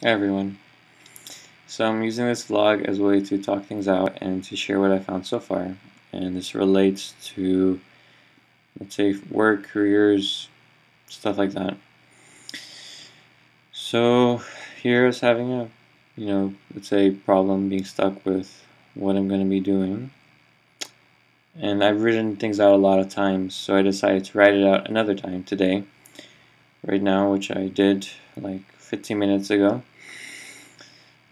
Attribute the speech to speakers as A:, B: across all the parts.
A: Hi everyone. So I'm using this vlog as a way to talk things out and to share what I found so far. And this relates to, let's say, work, careers, stuff like that. So here I was having a, let's say problem being stuck with what I'm going to be doing. And I've written things out a lot of times, so I decided to write it out another time today, right now, which I did like 15 minutes ago.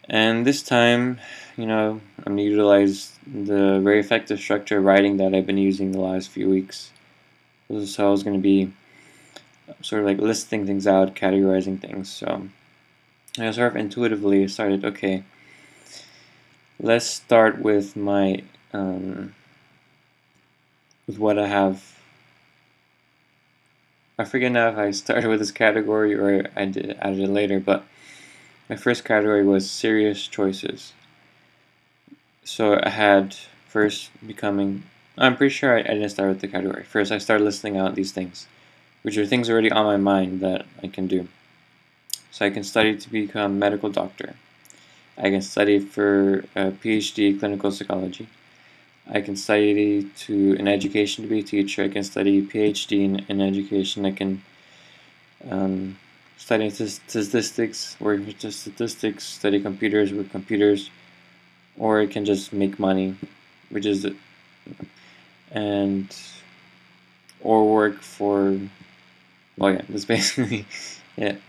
A: And this time, I'm going to utilize the very effective structure of writing that I've been using the last few weeks. So I was going to be sort of like listing things out, categorizing things. So I sort of intuitively started, okay, let's start with my, with what I have. I forget now if I started with this category or I added it later, but my first category was serious choices. So I had first becoming, I'm pretty sure I didn't start with the category. First I started listing out these things, which are things already on my mind that I can do. So I can study to become a medical doctor. I can study for a PhD clinical psychology. I can study in education to be a teacher. I can study PhD in education. I can study statistics, work with statistics, study computers with computers, or I can just make money, which is and or work for, well, yeah, that's basically it.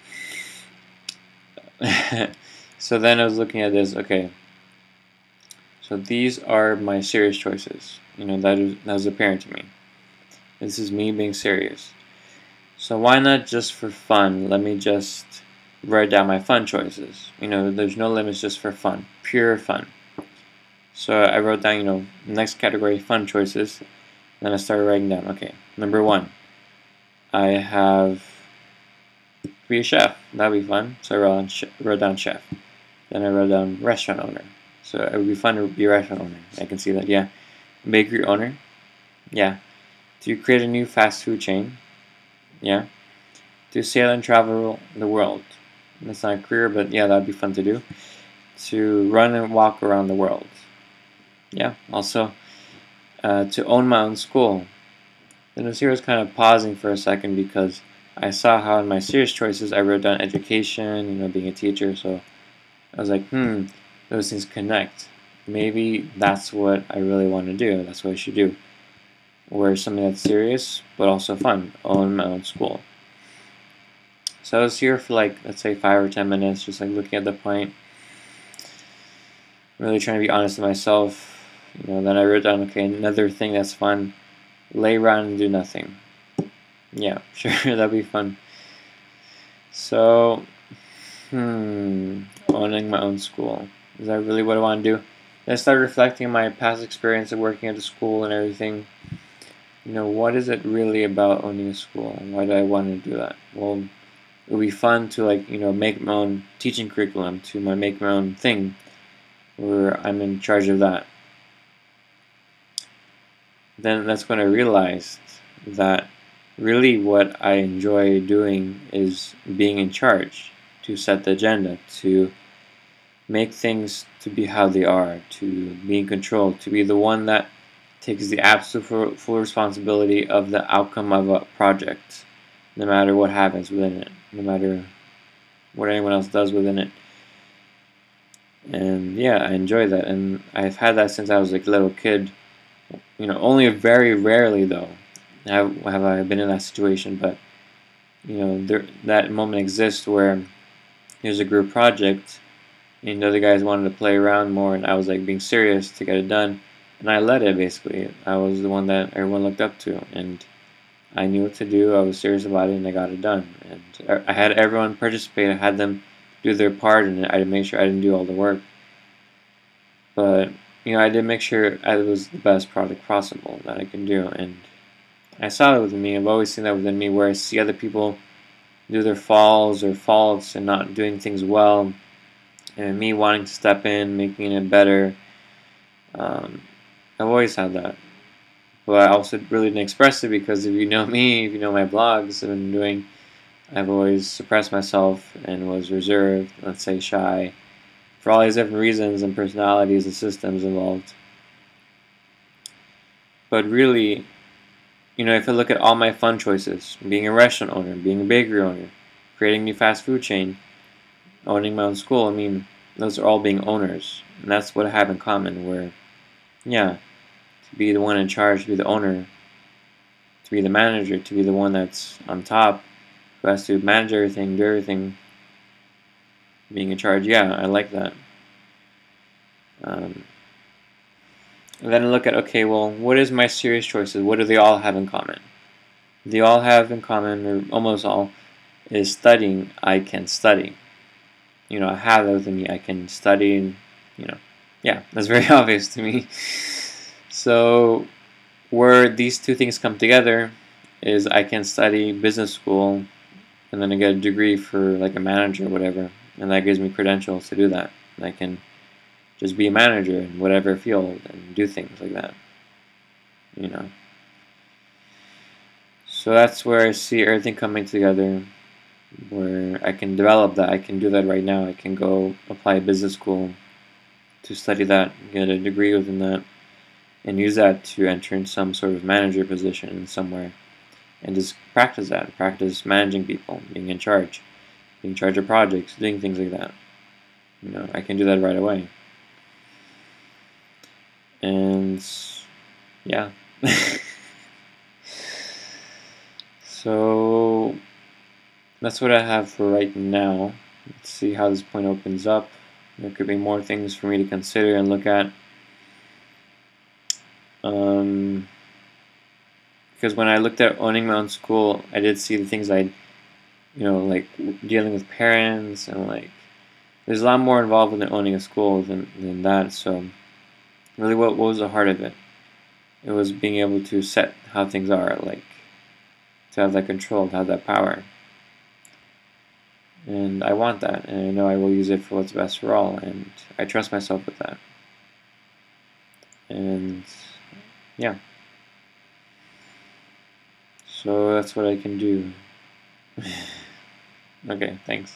A: So then I was looking at this, okay, so these are my serious choices. That was apparent to me. This is me being serious. So why not just for fun, let me just write down my fun choices. There's no limits, just for fun, pure fun. So I wrote down, next category, fun choices. Then I started writing down, okay, number 1, I have to be a chef. That'd be fun. So I wrote down chef. Then I wrote down restaurant owner. So it would be fun to be a restaurant owner. I can see that, yeah. Bakery owner, yeah. To create a new fast food chain, yeah. To sail and travel the world. That's not a career, but yeah, that'd be fun to do. To run and walk around the world, yeah. Also, to own my own school. Then here I was kind of pausing for a second because I saw how in my serious choices I wrote down education, being a teacher, so I was like, those things connect. Maybe that's what I really want to do. That's what I should do. Or something that's serious, but also fun. Own my own school. So I was here for like, let's say 5 or 10 minutes, just like looking at the point. Really trying to be honest with myself. Then I wrote down, okay, another thing that's fun. Lay around and do nothing. Yeah, sure, that'd be fun. So, owning my own school. Is that really what I want to do? Then I started reflecting on my past experience of working at a school and everything. What is it really about owning a school? Why do I want to do that? Well, it would be fun to make my own teaching curriculum, to make my own thing, where I'm in charge of that. Then that's when I realized that really what I enjoy doing is being in charge, to set the agenda, to make things to be how they are, to be in control, to be the one that takes the absolute full responsibility of the outcome of a project, no matter what happens within it, no matter what anyone else does within it. And yeah, I enjoy that, and I've had that since I was like a little kid. Only very rarely though have I been in that situation, but that moment exists where there's a group project and the other guys wanted to play around more, and I was like being serious to get it done, and I led it basically. I was the one that everyone looked up to, and I knew what to do. I was serious about it, and I got it done. And I had everyone participate. I had them do their part, and I had to make sure I didn't do all the work. But I did make sure it was the best product possible that I can do, and I saw that within me. I've always seen that within me, where I see other people do their falls or faults and not doing things well, and me wanting to step in, making it better. I've always had that, but I also really didn't express it because if you know me, if you know my blogs I've been doing, I've always suppressed myself and was reserved, let's say shy, for all these different reasons and personalities and systems involved. But really, if I look at all my fun choices, being a restaurant owner, being a bakery owner, creating a new fast food chain, owning my own school, those are all being owners. And that's what I have in common, where, yeah, to be the one in charge, to be the owner, to be the manager, to be the one that's on top, who has to manage everything, do everything, being in charge, yeah, I like that. And then I look at, okay, well, what is my serious choices? What do they all have in common? They all have in common, or almost all, is studying. I can study. I have that within me. I can study, and, yeah, that's very obvious to me. So, where these two things come together is I can study business school, and then I get a degree for like a manager or whatever, and that gives me credentials to do that. And I can just be a manager in whatever field and do things like that. So that's where I see everything coming together, where I can develop that. I can do that right now. I can go apply business school to study that, get a degree within that, and use that to enter in some sort of manager position somewhere, and just practice that. Practice managing people, being in charge of projects, doing things like that. I can do that right away. And yeah. So that's what I have for right now. Let's see how this point opens up. There could be more things for me to consider and look at. Because when I looked at owning my own school, I did see the things like dealing with parents, and there's a lot more involved in owning a school than that. So really, what was the heart of it? It was being able to set how things are, to have that control, to have that power. And I want that, and I know I will use it for what's best for all, and I trust myself with that. And yeah. So that's what I can do. Okay, thanks.